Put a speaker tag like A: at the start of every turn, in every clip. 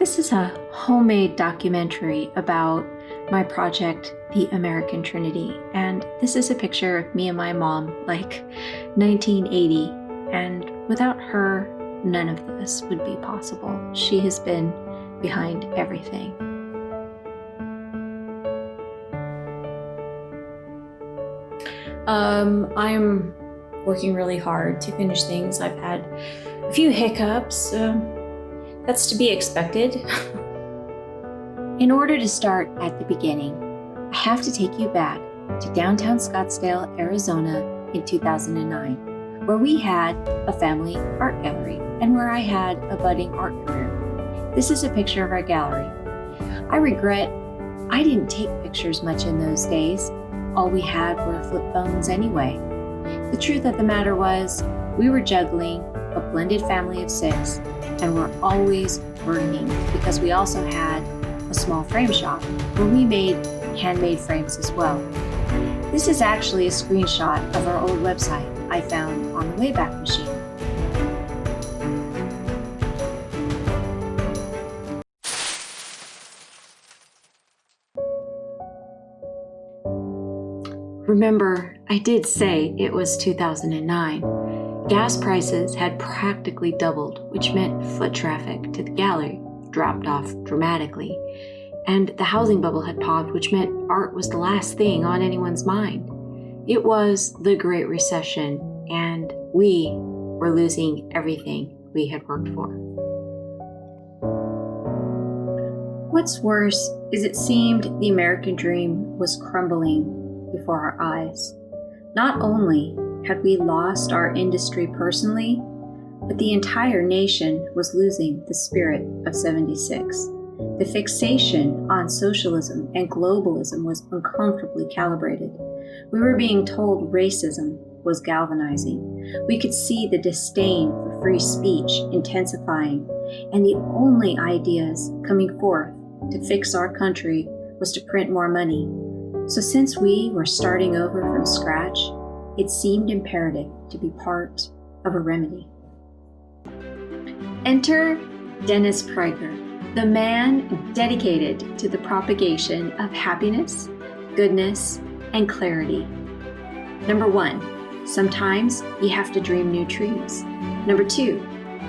A: This is a homemade documentary about my project, The American Trinity. And this is a picture of me and my mom, like 1980. And without her, none of this would be possible. She has been behind everything. I'm working really hard to finish things. I've had a few hiccups. That's to be expected. In order to start at the beginning, I have to take you back to downtown Scottsdale, Arizona in 2009, where we had a family art gallery and where I had a budding art career. This is a picture of our gallery. I regret I didn't take pictures much in those days. All we had were flip phones anyway. The truth of the matter was, we were juggling a blended family of 6 and were always worrying because we also had a small frame shop where we made handmade frames as well. This is actually a screenshot of our old website I found on the Wayback Machine. Remember, I did say it was 2009. Gas prices had practically doubled, which meant foot traffic to the gallery dropped off dramatically. And the housing bubble had popped, which meant art was the last thing on anyone's mind. It was the Great Recession, and we were losing everything we had worked for. What's worse is it seemed the American dream was crumbling before our eyes. Not only had we lost our industry personally, but the entire nation was losing the spirit of '76. The fixation on socialism and globalism was uncomfortably calibrated. We were being told racism was galvanizing. We could see the disdain for free speech intensifying, and the only ideas coming forth to fix our country was to print more money. So since we were starting over from scratch, it seemed imperative to be part of a remedy. Enter Dennis Prager, the man dedicated to the propagation of happiness, goodness, and clarity. Number 1, sometimes you have to dream new dreams. Number 2,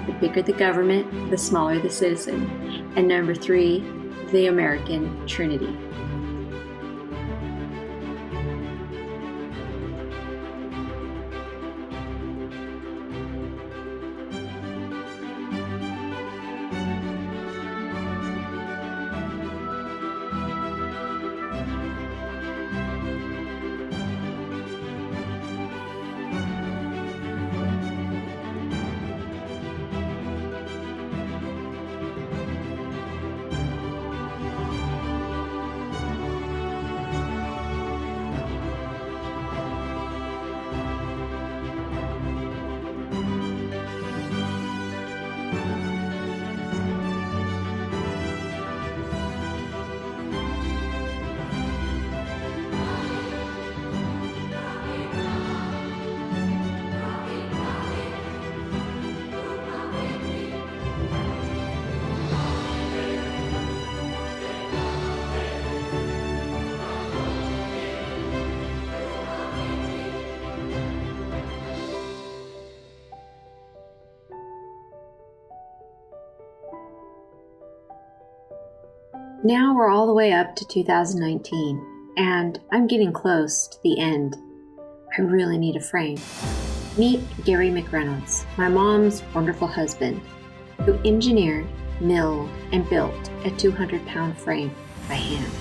A: the bigger the government, the smaller the citizen. And number 3, the American Trinity. Now we're all the way up to 2019, and I'm getting close to the end. I really need a frame. Meet Gary McReynolds, my mom's wonderful husband, who engineered, milled, and built a 200-pound frame by hand.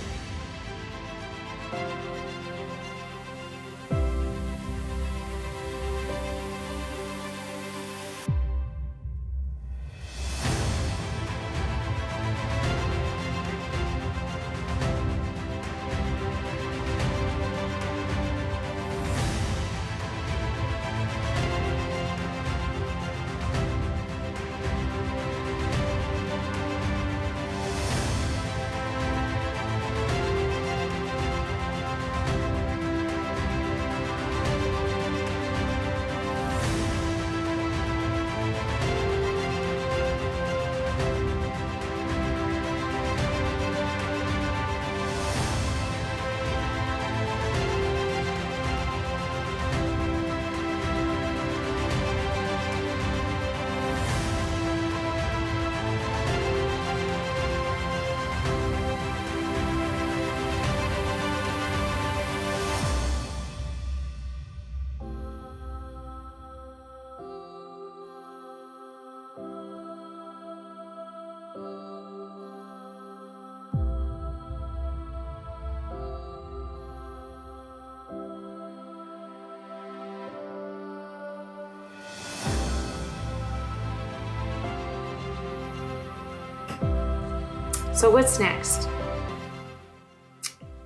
A: So what's next?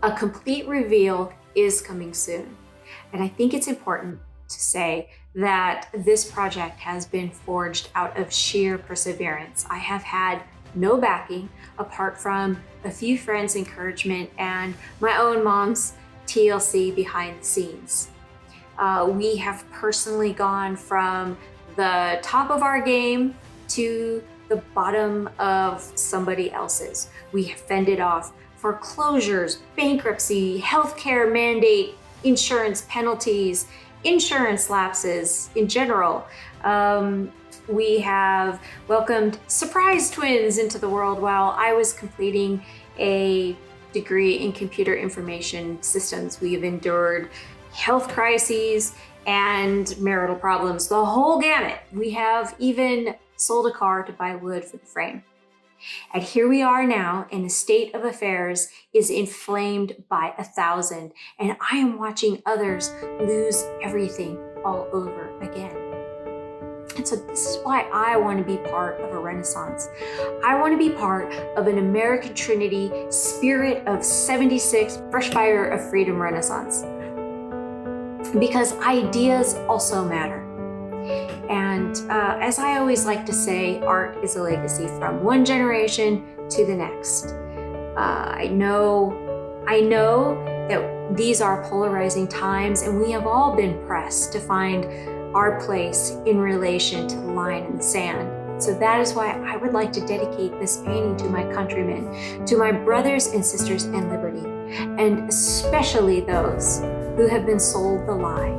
A: A complete reveal is coming soon. And I think it's important to say that this project has been forged out of sheer perseverance. I have had no backing apart from a few friends' encouragement and my own mom's TLC behind the scenes. We have personally gone from the top of our game to the bottom of somebody else's. We have fended off foreclosures, bankruptcy, healthcare mandate, insurance penalties, insurance lapses in general. We have welcomed surprise twins into the world while I was completing a degree in computer information systems. We have endured health crises and marital problems, the whole gamut. We have even sold a car to buy wood for the frame. And here we are now, and the state of affairs is inflamed by 1,000, and I am watching others lose everything all over again. And so this is why I want to be part of a renaissance. I want to be part of an American Trinity spirit of 76 fresh fire of freedom renaissance. Because ideas also matter. And as I always like to say, art is a legacy from one generation to the next. I know that these are polarizing times, and we have all been pressed to find our place in relation to the line in the sand. So that is why I would like to dedicate this painting to my countrymen, to my brothers and sisters in liberty, and especially those who have been sold the lie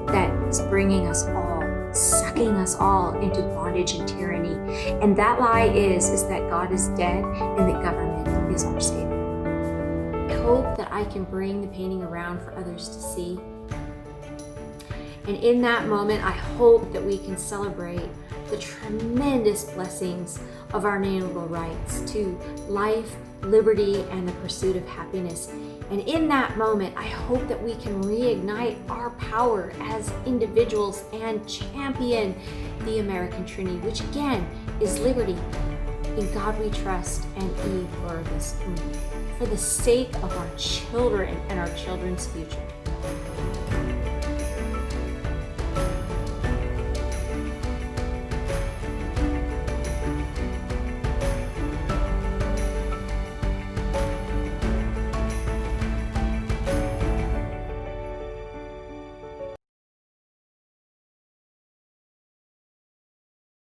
A: that is bringing us all, sucking us all into bondage and tyranny. And that lie is that God is dead and that government is our savior. I hope that I can bring the painting around for others to see. And in that moment, I hope that we can celebrate the tremendous blessings of our inalienable rights to life, liberty, and the pursuit of happiness. And in that moment, I hope that we can reignite our power as individuals and champion the American Trinity, which again is liberty. In God we trust, and E pluribus unum, for the sake of our children and our children's future.